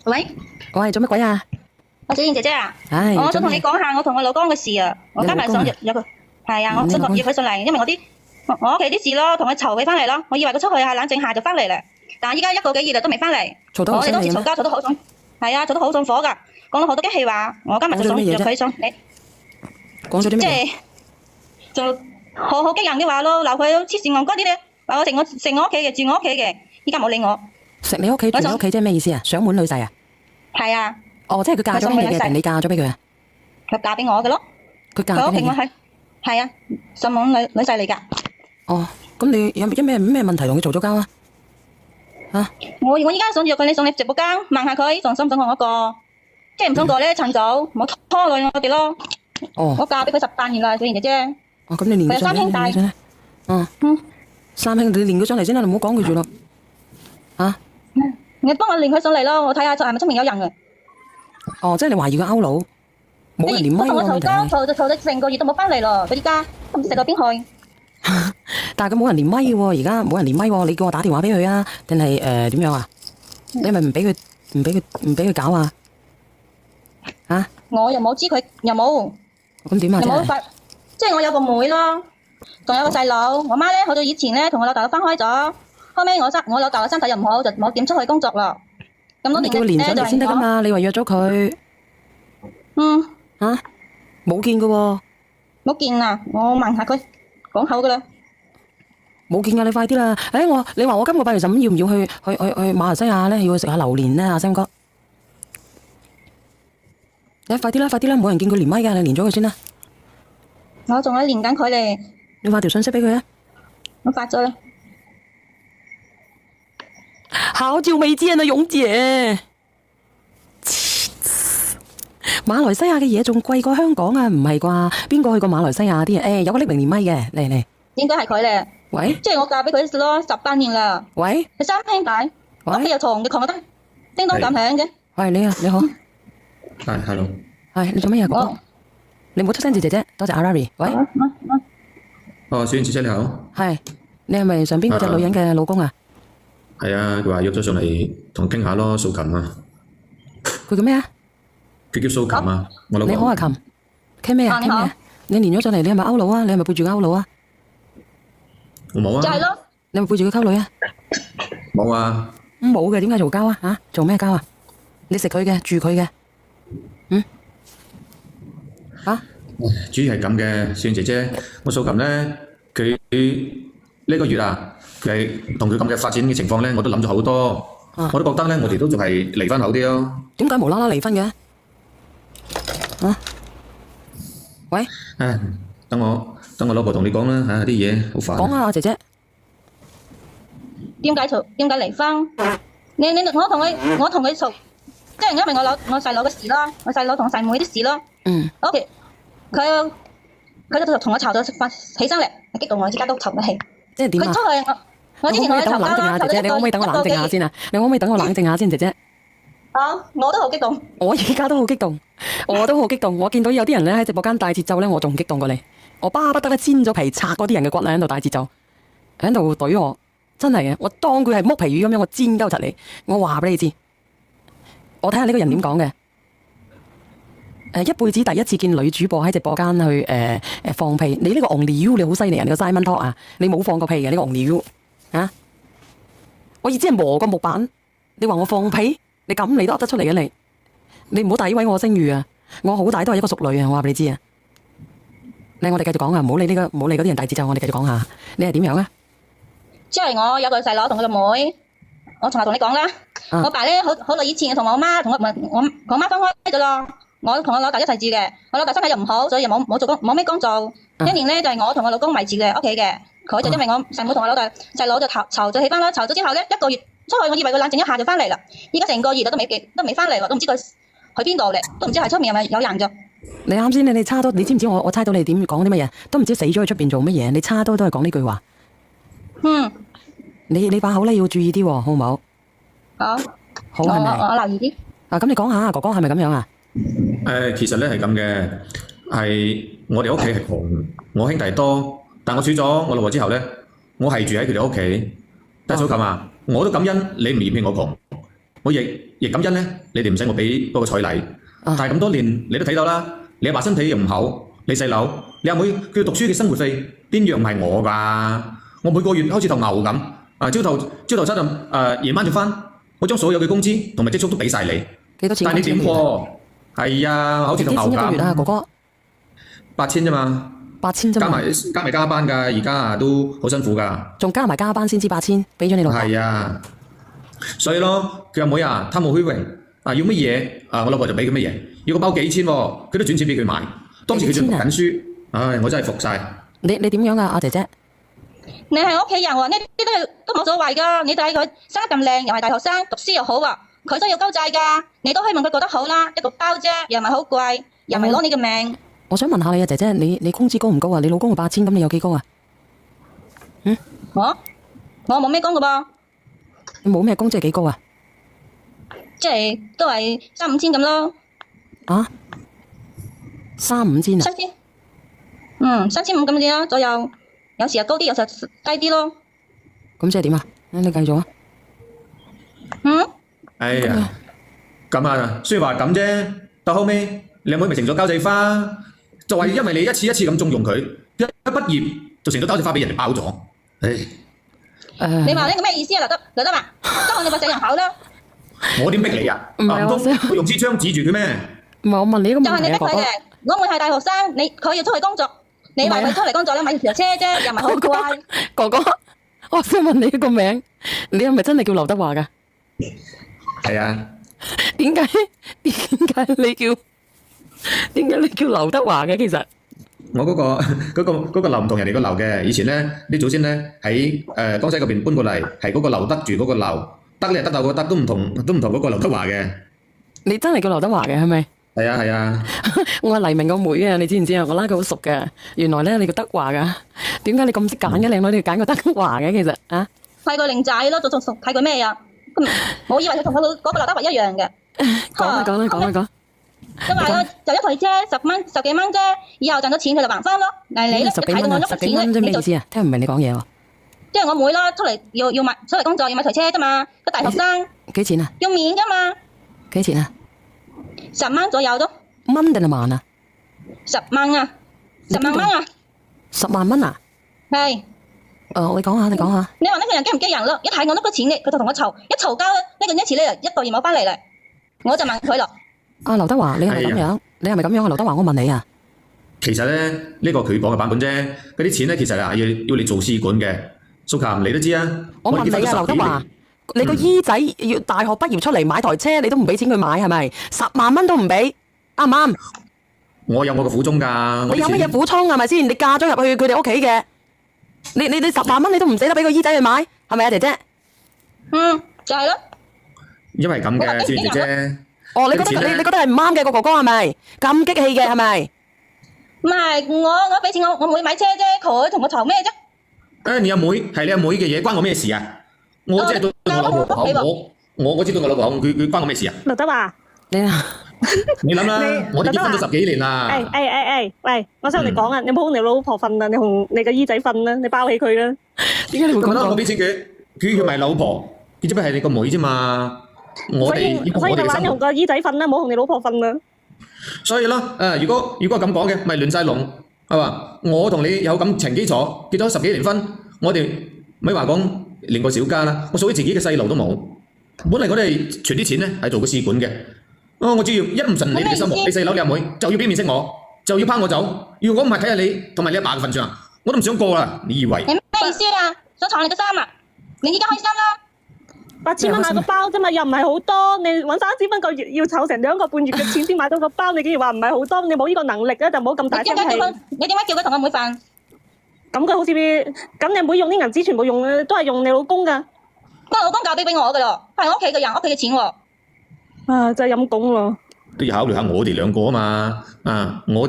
喂，喂，做乜鬼啊？我小燕姐姐啊，唉，我想同你講下我同我老公嘅事啊。我今日想約佢，係啊，我想約佢上嚟，因為我屋企啲事咯，同佢籌起翻嚟咯。我以為佢出去下冷靜下就翻嚟啦，但係依家一個幾月都未翻嚟。嘈到我哋當時嘈交嘈到好重，係啊，嘈到好重火噶，講咗好多激氣話。我今日就想約佢上嚟，講咗啲咩？即係就好激人嘅話咯，鬧佢黐線戇居啲咧，話我食我屋企嘅，住我屋企嘅，依家冇理我。食你屋企住你屋企即係咩意思啊？上門女婿啊？係啊。哦，即係佢嫁咗俾你嘅，定你嫁咗俾佢啊？佢嫁俾我嘅咯。佢嫁俾你嘅？係啊，上門女婿嚟噶。哦，咁你有咩問題同佢嘈咗交啊？啊？我依家想約佢你上你直播間問下佢仲想唔想我過，即係唔想過咧，趁早唔好拖累我哋咯。哦。我嫁俾佢18年啦，小賢姐姐。哦，咁你連佢三兄弟。三兄弟，你連佢上嚟先啦，你唔好講佢住咯。啊？你幫我連佢上嚟咯，我睇下係咪出面有人啊。哦，即係你懷疑佢勾佬，冇人連咪喎。我嘈交嘈咗成個月都冇翻嚟咯，佢依家都唔知食到邊去。但係佢冇人連咪喎，而家冇人連咪喎，你叫我打電話俾佢啊？定係點樣啊？你係咪唔俾佢搞啊？啊？我又冇知佢又冇。咁點啊？又冇發，即係我有個妹咯，仲有個細佬。我媽咧好早以前咧同我老豆分開咗，後尾我老豆嘅身體又唔好，就冇點出去工作啦。咁多年叫佢連上嚟先得噶嘛？你話約咗佢，冇見噶喎，冇見啊！我問下佢，講好噶啦，冇見噶，你快啲啦！你話我今個8月15要唔要去馬來西亞咧？要去食下榴蓮咧，阿 Sam 哥，你快啲啦，冇人見佢連咪噶，你連咗佢先啦。我仲喺連緊佢咧，你發條信息俾佢啊！我發咗啦。好久未見啊，勇姐！馬來西亞嘅嘢仲貴過香港啊？唔係啩？邊個去過馬來西亞啲啊？有個匿名連咪嘅，嚟。應該係佢咧。喂。即係我嫁俾佢咯，18年啦。喂。佢三兄弟，屋企又窮得叮當咁響嘅。喂，你好。係，hello。係，你做乜嘢哥？你唔好出聲住姐姐，多謝阿 Larry。喂。哦，小燕姐姐你好。係，你係咪上邊嗰隻女人嘅老公啊？係啊，佢話約咗上嚟同傾下咯，素琴啊。佢叫咩啊？佢叫素琴啊，我老婆。你好啊，琴。傾咩啊？傾咩啊？你連咗上嚟，你係咪勾佬啊？你係咪背住勾佬啊？我冇啊。就係咯。你係咪背住佢溝女啊？冇啊。冇嘅，點解嘈交啊？吓，做咩交啊？你食佢嘅，住佢嘅。主要係咁嘅，小燕姐姐，我素琴咧，佢呢個月啊，佢同佢咁嘅發展嘅情況咧，我都諗咗好多，我都覺得咧，我哋都仲係離婚好啲咯。點解無啦啦離婚嘅？喂？等我老婆同你講啦嚇，啲嘢好煩。講啊，姐姐。點解離婚？我同佢嘈，即係因為我細佬嘅事咯，我細佬同細妹啲事咯。OK，佢就同我嘈咗起身嚟，激到我而家都嘈得起。即係點啊？佢出去我之前同佢嘈交啦，姐姐，你可唔可以等我冷靜下先啊？你可唔可以等我冷靜下先，姐姐？我都好激動。我而家都好激動，我見到有啲人咧喺直播間帶節奏咧，我仲激動過你。我巴不得咧煎咗皮拆嗰啲人嘅骨咧喺度帶節奏，喺度懟我，真係嘅。我當佢係剝皮魚咁樣，我煎鳩柒你。我話俾你知，我睇下呢個人點講嘅。一輩子第一次見女主播喺直播間去放屁，你呢個 only you 你好犀利啊！你個 Simon Talk 啊，你冇放過屁嘅呢個 only you 啊！我亦只係磨個木板，你話我放屁，你咁你都噏得出嚟嘅你唔好詆毀我聲譽啊！我好大都係一個淑女啊！我話俾你知啊！我哋繼續講啊，唔好理嗰啲人大節奏，我哋繼續講下，你係點樣啊？即係我有個細佬同佢個妹，我從頭同你講啦。我爸咧好耐以前同我媽分開咗咯。我同我老豆一齊住嘅，我老豆身體又唔好，所以又冇做工，冇咩工做。一年咧就係我同我老公維持嘅屋企嘅，佢就因為我細妹同我老豆細佬就嘈咗起翻啦，嘈咗之後咧1個月出去，我以為佢冷靜一下就翻嚟啦，依家成個月都未翻嚟喎，都唔知佢去邊度咧，都唔知係出面係咪有人咋。你啱先你差多，你知唔知我猜到你點講啲乜嘢？都唔知死咗喺出邊做乜嘢？你差多都係講呢句話。你把口咧要注意啲喎，好唔好？好係咪？我留意啲。咁你講下哥哥係咪咁樣啊？其實咧係咁嘅，係我哋屋企係窮，我兄弟多，但我娶咗我老婆之後咧，我係住喺佢哋屋企。但係素琴啊，我都感恩你唔嫌棄我窮，我亦感恩咧，你哋唔使我俾嗰個彩禮。但係咁多年，你都睇到啦，你阿爸身體又唔好，你細佬，你阿妹佢讀書嘅生活費邊樣唔係我㗎？我每個月好似頭牛咁，朝頭七就夜晚就返，我將所有嘅工資同埋積蓄都俾晒你。幾多錢？但係你點過？係啊，好似頭牛咁。幾錢一個月啊，哥哥？8000啫嘛。8000啫嘛。加埋加班㗎，而家都好辛苦㗎。仲加埋加班先至8000，俾咗你老婆。係啊，所以咯，佢阿妹啊，貪慕虛榮要乜嘢我老婆就俾佢乜嘢，要個包幾千喎，佢都轉錢俾佢買。當時佢仲讀緊書，唉，我真係服晒。你點樣啊，阿姐姐？你係屋企人喎，呢啲都冇所謂㗎。你睇佢生得咁靚，又係大學生，讀書又好喎，佢都要交際㗎。你都希望佢過得好啦，一個包啫，又唔係好貴，又唔係攞你嘅命。我想問下你啊，姐姐，你工資高唔高啊？你老公係8000，咁你有幾高啊？我冇咩工㗎噃。你冇咩工，即係幾高啊？即係都係3、5千咁咯。啊？3、5千啊？3500咁啲啦左右，有時又高啲，有時低啲咯。咁即係點啊？你計咗啊？哎呀，咁啊，雖然話咁啫，到後尾你阿妹咪成咗交際花，就係因為你一次一次咁縱容佢，一畢業就成咗交際花俾人哋包咗。你話呢個咩意思啊？劉德華，當我哋個仔人口啦。我點逼你啊？唔通我用支槍指住佢咩？唔係，我問你一個問題啊，就係你逼佢嘅。我妹係大學生，佢要出去工作，你話佢出嚟工作咧，買條車啫，又唔係好貴。哥哥，我想問你一個名，你係咪真係叫劉德華噶？係啊。點解你叫劉德華嘅？其實我嗰個劉唔同人哋個劉嘅，以前咧啲祖先咧喺江西嗰邊搬過嚟，係嗰個劉德住嗰個劉，德咧得到個德都唔同嗰個劉德華嘅。你真係叫劉德華嘅係咪？係啊係啊。我係黎明個妹啊，你知唔知啊？我拉佢好熟嘅。原來咧你叫德華噶，點解你咁識揀嘅靚女？你揀個德華嘅其實啊？睇佢靚仔咯，仲睇佢咩啊？我以為佢同佢嗰個劉德華一樣嘅。講。咁話咯，就一台車10幾蚊啫，以後賺到錢佢就還翻咯。但係你咧，睇到我碌錢咧，咩意思啊？聽唔明你講嘢喎。即係我妹啦，出嚟工作要買台車啫嘛，個大學生。幾錢啊？要面㗎嘛。幾錢啊？10蚊左右都。蚊定係萬啊？10萬啊，10萬蚊啊。10萬蚊啊？係。你講下。你話呢個人激唔激人咯？一睇我碌咗錢嘅，佢就同我嘈，一嘈交咧，呢個一次咧1個月冇翻嚟啦，我就問佢咯。劉德華，你係咪咁樣？你係咪咁樣啊？劉德華，我問你啊。其實咧，呢個佢講嘅版本啫，嗰啲錢咧，其實啊要你做試管嘅，蘇琴你都知啊。我問你啊，劉德華，你個姨仔要大學畢業出嚟買台車，你都唔俾錢佢買係咪？10萬蚊都唔俾，啱唔啱？我有我嘅苦衷㗎。你有乜嘢苦衷係咪先？你嫁咗入去佢哋屋企嘅，你10萬蚊你都唔捨得俾個姨仔去買，係咪啊，姐姐？就係咯。因為咁嘅，姐姐。你覺得係唔啱嘅個哥哥係咪？咁激氣嘅係咪？唔係，我俾錢我妹買車啫，佢同我嘈咩啫？你阿妹係你阿妹嘅嘢，關我咩事啊？我即係對我老婆好，我知道我老婆好，佢關我咩事啊？劉德華，你諗啦，我哋結婚咗10幾年啦。喂，我想同你講啊，你唔好同你老婆瞓啦，你同你個姨仔瞓啦，你包起佢啦。點解你會咁講？我俾錢佢要埋老婆，佢只不過係你個妹啫嘛。所以你話你同個姨仔瞓啦，唔好同你老婆瞓啦。所以咯，如果咁講嘅，咪亂晒龍係嘛？我同你有感情基礎，結咗10幾年婚，我哋咪話講連個小家啦，我屬於自己嘅細路都冇。本嚟我哋存啲錢咧係做個試管嘅，我只要一唔順你哋嘅心，你細佬你阿妹就要俾面色我，就要拋我走。如果唔係睇下你同埋你阿爸嘅份上，我都唔想過啦。你以為？你咩意思啊？想藏你個衫啊？你而家開心啦！8000蚊買個包啫嘛，又唔係好多。你搵30蚊個月，要湊成2個半月嘅錢先買到個包，你竟然話唔係好多？你冇呢個能力咧，就唔好咁大聲氣。你點解叫佢同我妹瞓？咁佢好似咁，你妹用啲銀紙全部用都係用你老公噶。我老公嫁俾我噶咯，係我屋企嘅人，屋企嘅錢喎。真係陰公咯。都要考慮下我哋兩個啊嘛。我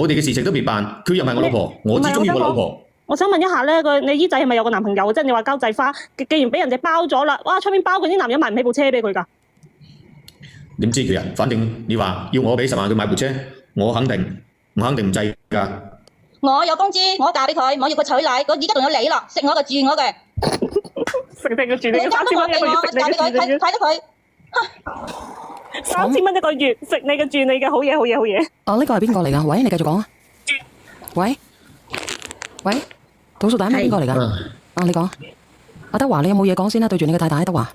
哋嘅事情都未辦，佢又唔係我老婆，我只中意我老婆。我想問一下咧，你姨仔係咪有個男朋友？即係你話交際花，既然俾人哋包咗啦，哇！出面包佢啲男人買唔起部車俾佢噶？點知佢啊？反正你話要我俾10萬佢買部車，我肯定唔制㗎。我有工資，我嫁俾佢，我要佢娶禮，而家仲有你咯，食我嘅住我嘅。食定佢住你嘅，你嫁俾我，嫁俾佢，睇得佢。3000蚊一個月，食你嘅住你嘅，好嘢好嘢好嘢。哦，呢個係邊個嚟㗎？喂，你繼續講啊。喂，倒數第一名邊個嚟㗎？啊，你講。阿德華，你有冇嘢講先啦？對住你嘅太太，德華。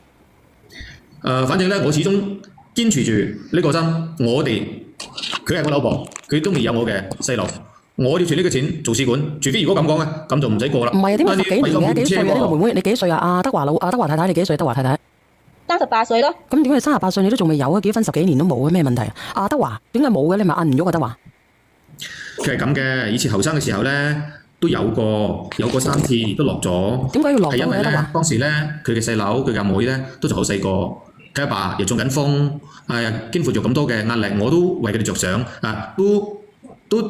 反正咧，我始終堅持住呢個心。佢係我老婆，佢都未有我嘅細路。我要存呢個錢做試管，除非如果咁講咧，咁就唔使過啦。唔係啊，點解10幾年嘅？幾歲啊？呢個妹妹，你幾歲啊？阿德華太太，你幾歲？德華太太。38歲咯。咁點解你38歲你都仲未有啊？結婚10幾年都冇嘅，咩問題啊？阿德華點解冇嘅？你咪摁唔喐啊？德華。佢係咁嘅，以前後生嘅時候咧都有過3次都落咗。點解要落咗係因為咧嘅德華？當時咧佢嘅細佬佢嘅妹咧都仲好細個，佢阿爸又中緊風，肩負住咁多嘅壓力，我都為佢哋着想啊，都叫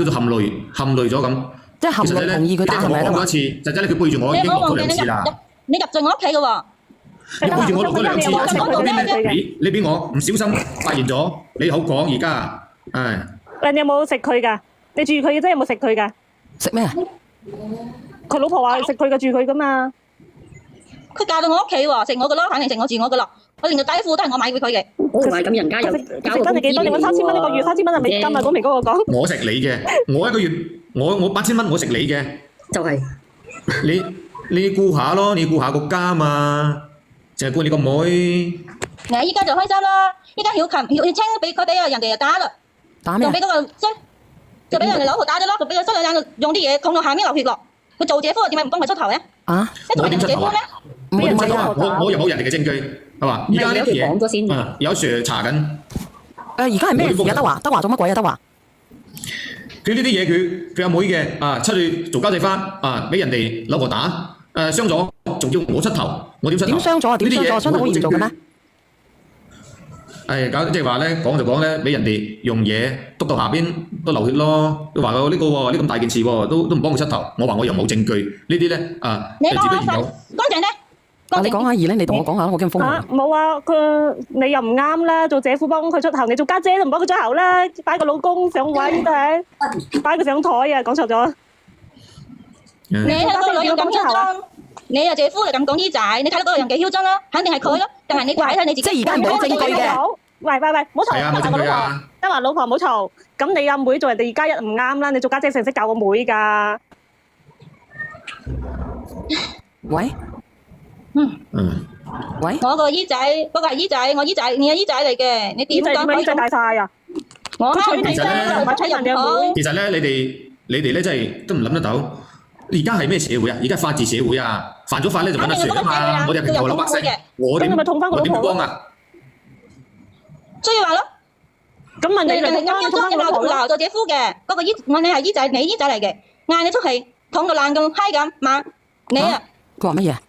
做含淚咗咁。即係含淚同意佢打係咪啊？德華。我講過一次，實際咧佢背住我已經落咗2次啦。你入咗我屋企嘅喎。你背住我落咗2次，我俾你俾我唔小心發現咗，你好講而家，你有冇食佢㗎？你住佢嘅啫，有冇食佢㗎？食咩啊？佢老婆話食佢嘅住佢㗎嘛。佢嫁到我屋企喎，食我嘅咯，肯定食我住我嘅咯。我連條底褲都係我買俾佢嘅。唔係咁，人家有食得你幾多？你揾3000蚊一個月，3000蚊係美金啊！講明嗰個講。我食你嘅，我一個月我8000蚊我食你嘅，就係你顧下咯，你顧下個家嘛，淨係顧你個妹。嗱，依家就開心啦！依家曉清俾佢俾人哋就打啦，打咩啊仲俾？嗰個就俾人哋老婆打咗咯，就俾個衰女人用啲嘢捅到下面流血咯。佢做姐夫點解唔幫佢出頭咧？啊？一做係人姐夫咩？唔我點出頭啊？係啊！我又冇人哋嘅證據，係嘛？而家呢啲你講咗先嘢，有 Sir 查緊。而家係咩事啊？德華做乜鬼啊？德華。佢呢啲嘢佢阿妹嘅出去做交際花俾人哋老婆打傷咗，仲要我出頭，我點出頭？點傷咗啊？點傷咗？傷得好嚴重嘅咩？搞即係話咧，講就講咧，俾人哋用嘢篤到下邊都流血咯。佢話我呢個喎，呢咁大件事喎，都唔幫佢出頭。我話我又冇證據，呢啲咧你就自不然有。乾淨咧。你講下二玲，你同我講下啦，我驚瘋啦。冇啊，你又唔啱啦，做姐夫幫佢出頭，你做家姐都唔幫佢出頭啦，擺個老公上位定擺佢上台啊？講錯咗。你睇嗰個女人咁囂張，你又姐夫又咁講姨仔，你睇到嗰個人幾囂張啦，肯定係佢咯。但係你睇睇你自己。即係而家係冇證據嘅。喂，唔好嘈，係啊，冇證據啊。德華老婆唔好嘈，咁你阿妹做人哋2+1唔啱啦，你做家姐成識教個妹㗎。喂。喂。我個姨仔，嗰個係姨仔，我姨仔，你係姨仔嚟嘅，你點講？姨仔大晒啊！我媽咪其實咧唔係睇人哋好。其實咧，你哋咧真係都唔諗得到，而家係咩社會啊？而家法治社會啊，犯咗法咧就揾阿 Sir 啊嘛。我哋係平頭老百姓，我點幫啊？所以話咯，咁問你你係咁樣裝嘅鬧做姐夫嘅，嗰個姨我你係姨仔，你姨仔嚟嘅，嗌你出氣，捅到爛咁閪咁猛，你啊！佢話乜嘢啊？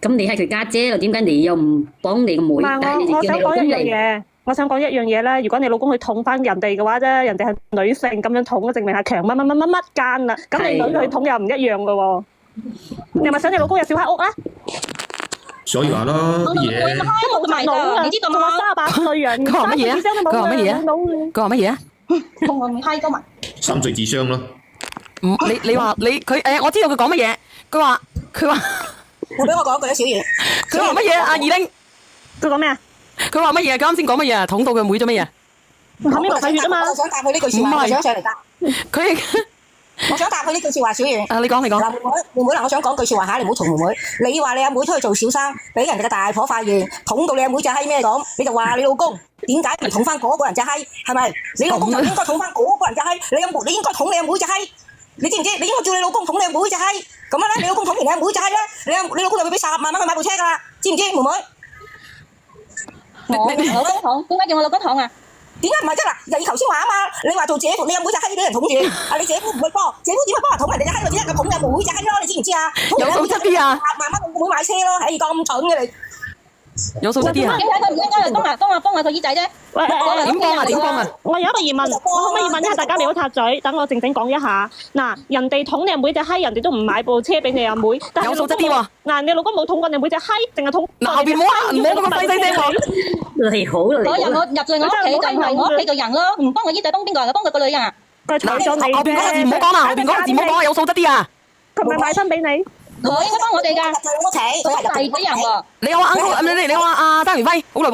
咁你係佢家姐咯，點解你又唔幫你個妹？唔係我想講一樣嘢，我想講一樣嘢咧。如果你老公去捅翻人哋嘅話啫，人哋係女性咁樣捅，證明係強乜奸啦。咁你女去捅又唔一樣噶喎。你係咪想你老公有小黑屋啊？所以話咯，啲嘢都冇埋㗎，你知道嘛？38歲人，佢話乜嘢啊？佢話乜嘢啊？佢話乜嘢啊？同我唔閪都埋。3歲智商咯。你話佢我知道佢講乜嘢。佢話你俾我講句啊，小月。佢話乜嘢啊？阿二玲，佢講咩啊？佢話乜嘢啊？佢啱先講乜嘢啊？捅到佢妹做乜嘢？後面落晒血啊嘛！我想答佢呢句説話，我想上嚟答。佢我想答佢呢句説話，小月。啊，你講。嗱，妹妹嗱，我想講句説話嚇，你唔好嘈妹妹。你話你阿妹出去做小生，俾人哋嘅大婆發現，捅到你阿妹隻閪咩咁，你就話你老公點解唔捅翻嗰個人隻閪？係咪？你老公就應該捅翻嗰個人隻閪，你應該捅你阿妹隻閪。你知唔知？你應該叫你老公捅你阿妹隻閪，咁樣咧，你老公捅完你阿妹隻閪咧，你老公就會俾10萬蚊去買部車㗎啦，知唔知，妹妹？我老公捅，點解叫我老公捅啊？點解唔係啫？嗱，你頭先話啊嘛，你話做姐夫，你阿妹隻閪俾人捅住，你姐夫唔會幫，姐夫點會幫人捅人哋隻閪？只係佢捅你阿妹隻閪咯，你知唔知啊？有素質啲啊！10萬蚊我妹買車咯，咁蠢嘅你。有素質啲啊！點解佢唔應該去幫下個姨仔啫？喂，點幫啊？我有一個疑問，可唔可以問一下大家，你好插嘴，等我靜靜講一下。嗱，人哋捅你阿妹隻閪，人哋都唔買部車俾你阿妹，但係有素質啲喎。嗱，你老公冇捅過你妹隻閪，淨係捅。嗱，後邊唔好咁細聲喎。你好啦，嗰日我入咗我屋企就係我屋企嘅人咯，唔幫個姨仔幫邊個人啊？幫佢個女人啊？佢娶咗你後邊嗰個字唔好講啦，後邊嗰個字唔好講，有素質啲啊！佢唔係買親俾你。佢應該幫我哋㗎，入咗屋企，佢係入第幾人喎？你好啊，uncle，你好啊，阿張元輝，好耐冇。